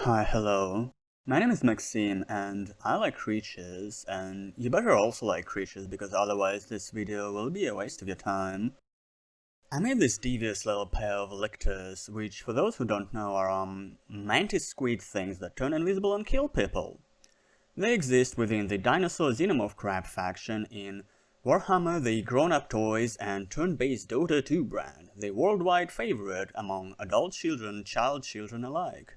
Hi, hello. My name is Maxime and I like creatures, and you better also like creatures because otherwise this video will be a waste of your time. I made this devious little pair of Lictors, which for those who don't know are mantis squid things that turn invisible and kill people. They exist within the dinosaur xenomorph crab faction in Warhammer, the grown-up toys and turn-based Dota 2 brand, the worldwide favorite among adult children, child children alike.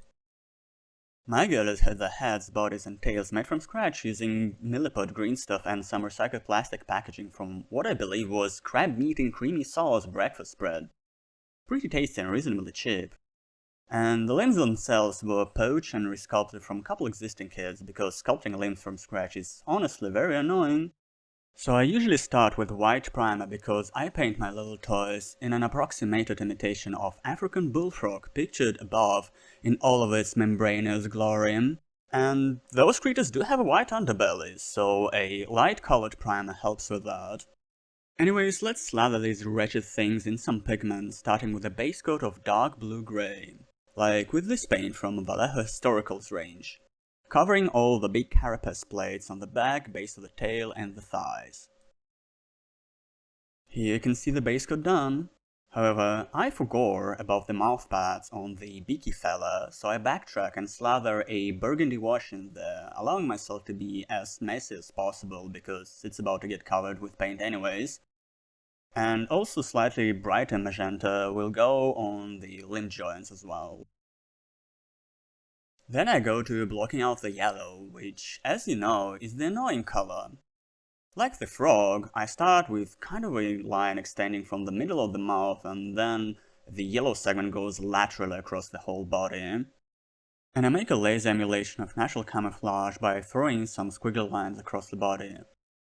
My girls had their heads, bodies and tails made from scratch using milliput green stuff and some recycled plastic packaging from what I believe was crab meat in creamy sauce breakfast spread. Pretty tasty and reasonably cheap. And the limbs themselves were poached and resculpted from a couple existing kits because sculpting limbs from scratch is honestly very annoying. So I usually start with white primer because I paint my little toys in an approximated imitation of African bullfrog pictured above in all of its membranous glory. And those creatures do have white underbellies, so a light colored primer helps with that. Anyways, let's slather these wretched things in some pigment, starting with a base coat of dark blue-gray, like with this paint from Vallejo Historicals range, covering all the big carapace plates on the back, base of the tail and the thighs. Here you can see the base coat done. However, I forgot about the mouth pads on the beaky fella, so I backtrack and slather a burgundy wash in there, allowing myself to be as messy as possible because it's about to get covered with paint anyways. And also slightly brighter magenta will go on the limb joints as well. Then I go to blocking out the yellow, which, as you know, is the annoying color. Like the frog, I start with kind of a line extending from the middle of the mouth and then the yellow segment goes laterally across the whole body. And I make a lazy emulation of natural camouflage by throwing some squiggly lines across the body.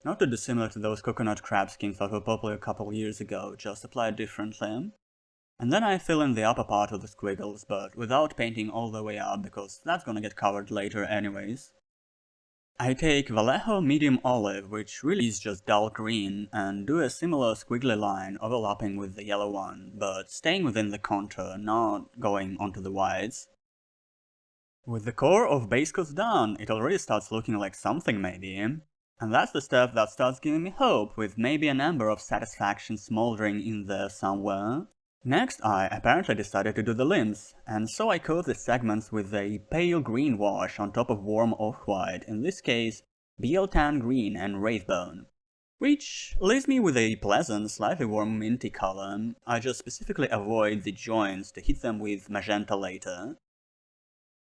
Not too dissimilar to those coconut crab skins that were popular a couple years ago, just applied differently. And then I fill in the upper part of the squiggles, but without painting all the way up because that's gonna get covered later anyways. I take Vallejo Medium Olive, which really is just dull green, and do a similar squiggly line overlapping with the yellow one, but staying within the contour, not going onto the whites. With the core of base coats done, it already starts looking like something maybe, and that's the stuff that starts giving me hope, with maybe an ember of satisfaction smoldering in there somewhere. Next, I apparently decided to do the limbs, and so I coat the segments with a pale green wash on top of warm off-white, in this case BL tan green and wraithbone, which leaves me with a pleasant, slightly warm minty color. I just specifically avoid the joints to hit them with magenta later.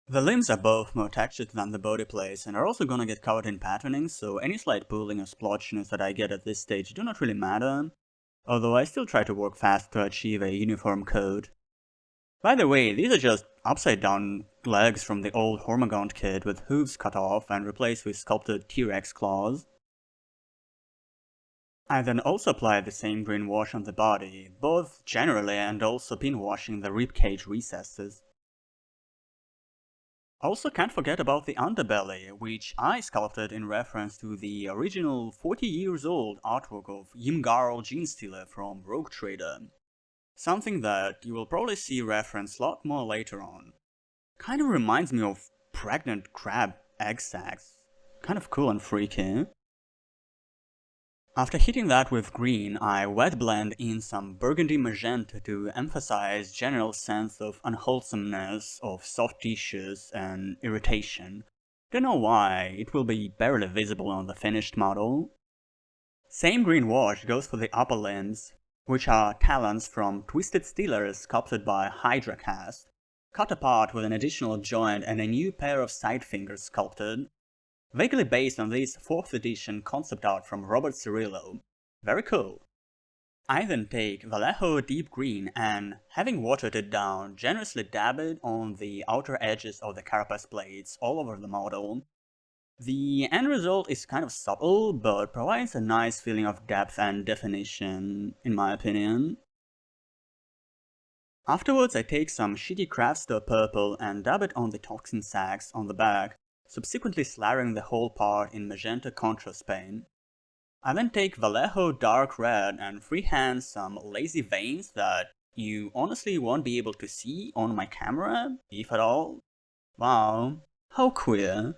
The limbs are both more textured than the body plates and are also gonna get covered in patterning, so any slight pooling or splotchiness that I get at this stage do not really matter. Although I still try to work fast to achieve a uniform coat. By the way, these are just upside down legs from the old Hormagaunt kit with hooves cut off and replaced with sculpted T-Rex claws. I then also apply the same green wash on the body, both generally and also pin washing the ribcage recesses. Also can't forget about the underbelly, which I sculpted in reference to the original 40 years old artwork of Ymgarl Genestealer from Rogue Trader. Something that you will probably see referenced a lot more later on. Kind of reminds me of pregnant crab egg sacs. Kind of cool and freaky. After hitting that with green, I wet blend in some burgundy magenta to emphasize general sense of unwholesomeness, of soft tissues and irritation. Don't know why, it will be barely visible on the finished model. Same green wash goes for the upper limbs, which are talons from Twisted Steelers sculpted by HydraCast, cut apart with an additional joint and a new pair of side fingers sculpted. Vaguely based on this 4th edition concept art from Robert Cirillo. Very cool. I then take Vallejo Deep Green and, having watered it down, generously dab it on the outer edges of the carapace plates all over the model. The end result is kind of subtle, but provides a nice feeling of depth and definition, in my opinion. Afterwards I take some shitty craft store purple and dab it on the toxin sacs on the back, subsequently slathering the whole part in magenta contrast paint. I then take Vallejo Dark Red and freehand some lazy veins that you honestly won't be able to see on my camera, if at all. Wow, how queer.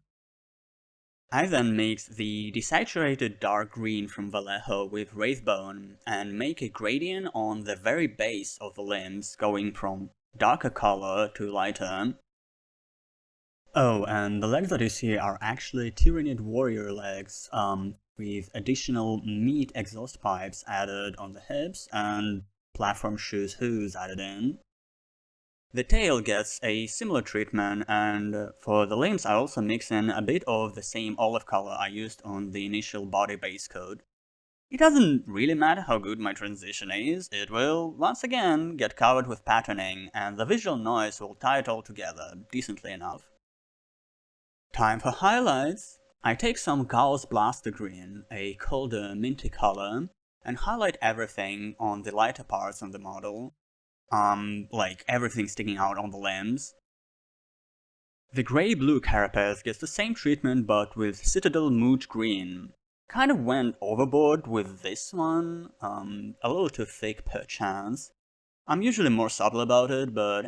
I then mix the desaturated dark green from Vallejo with Wraithbone and make a gradient on the very base of the limbs, going from darker color to lighter. Oh, and the legs that you see are actually Tyranid warrior legs, with additional meat exhaust pipes added on the hips and platform shoes hooves added in. The tail gets a similar treatment, and for the limbs I also mix in a bit of the same olive color I used on the initial body base coat. It doesn't really matter how good my transition is, it will, once again, get covered with patterning, and the visual noise will tie it all together decently enough. Time for highlights! I take some Gauss Blaster Green, a colder minty color, and highlight everything on the lighter parts of the model. Like everything sticking out on the limbs. The grey-blue carapace gets the same treatment but with Citadel Mood Green. Kind of went overboard with this one, a little too thick perchance. I'm usually more subtle about it, but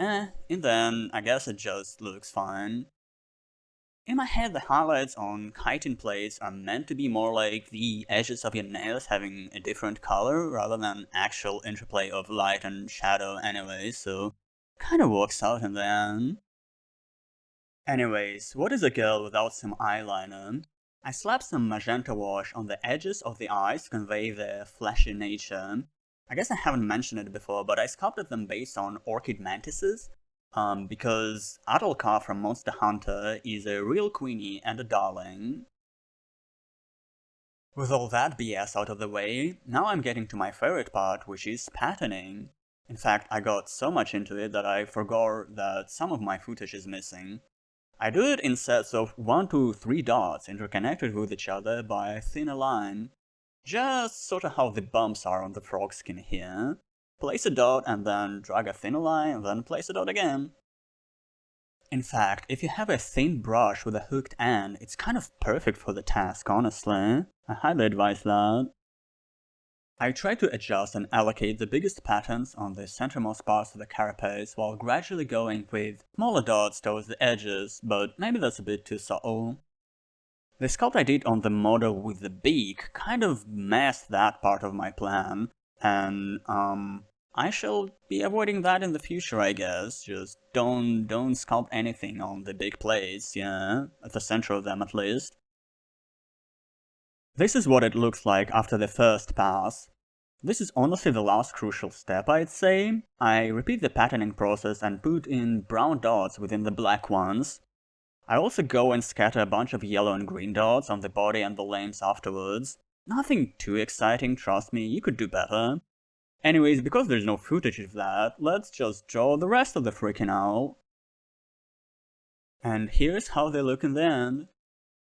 in the end, I guess it just looks fine. In my head, the highlights on chitin plates are meant to be more like the edges of your nails having a different color rather than actual interplay of light and shadow anyway, so kinda works out in the end. Anyways, what is a girl without some eyeliner? I slap some magenta wash on the edges of the eyes to convey their fleshy nature. I guess I haven't mentioned it before, but I sculpted them based on orchid mantises, because Adolka from Monster Hunter is a real queenie and a darling. With all that BS out of the way, now I'm getting to my favorite part, which is patterning. In fact, I got so much into it that I forgot that some of my footage is missing. I do it in sets of 1 to 3 dots interconnected with each other by a thinner line. Just sorta how the bumps are on the frog skin here. Place a dot and then drag a thinner line and then place a dot again. In fact, if you have a thin brush with a hooked end, it's kind of perfect for the task, honestly. I highly advise that. I try to adjust and allocate the biggest patterns on the centermost parts of the carapace while gradually going with smaller dots towards the edges, but maybe that's a bit too subtle. The sculpt I did on the model with the beak kind of messed that part of my plan, and I shall be avoiding that in the future, I guess. Just don't sculpt anything on the big plates, yeah, at the center of them at least. This is what it looks like after the first pass. This is honestly the last crucial step, I'd say. I repeat the patterning process and put in brown dots within the black ones. I also go and scatter a bunch of yellow and green dots on the body and the limbs afterwards. Nothing too exciting, trust me, you could do better. Anyways, because there's no footage of that, let's just draw the rest of the freaking owl. And here's how they look in the end.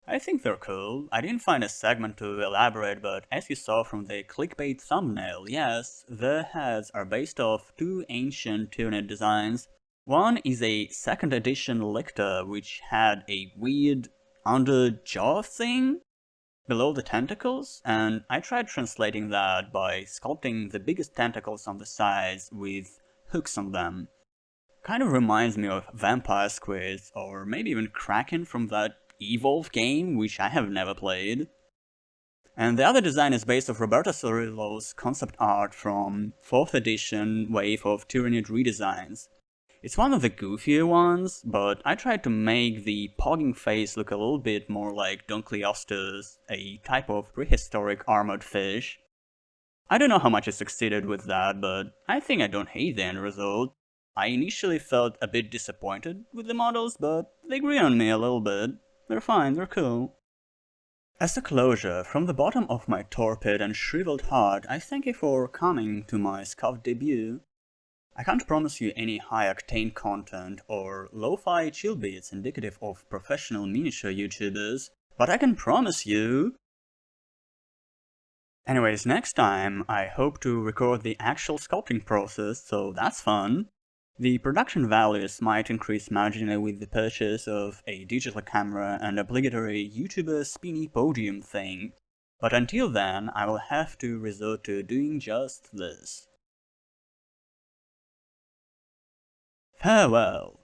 I think they're cool. I didn't find a segment to elaborate, but as you saw from the clickbait thumbnail, yes, the heads are based off 2 ancient Tyranid designs. One is a 2nd edition Lictor, which had a weird under-jaw thing below the tentacles, and I tried translating that by sculpting the biggest tentacles on the sides with hooks on them. Kind of reminds me of vampire squids, or maybe even Kraken from that Evolve game, which I have never played. And the other design is based off Roberto Cirillo's concept art from 4th edition wave of Tyranid redesigns. It's one of the goofier ones, but I tried to make the pogging face look a little bit more like Don Cleoste's, a type of prehistoric armored fish. I don't know how much I succeeded with that, but I think I don't hate the end result. I initially felt a bit disappointed with the models, but they grew on me a little bit. They're fine, they're cool. As a closure, from the bottom of my torpid and shriveled heart, I thank you for coming to my sculpt debut. I can't promise you any high-octane content or lo-fi chill beats indicative of professional miniature YouTubers, but I can promise you... Anyways, next time I hope to record the actual sculpting process, so that's fun. The production values might increase marginally with the purchase of a digital camera and obligatory YouTuber spinny podium thing, but until then I will have to resort to doing just this. Farewell.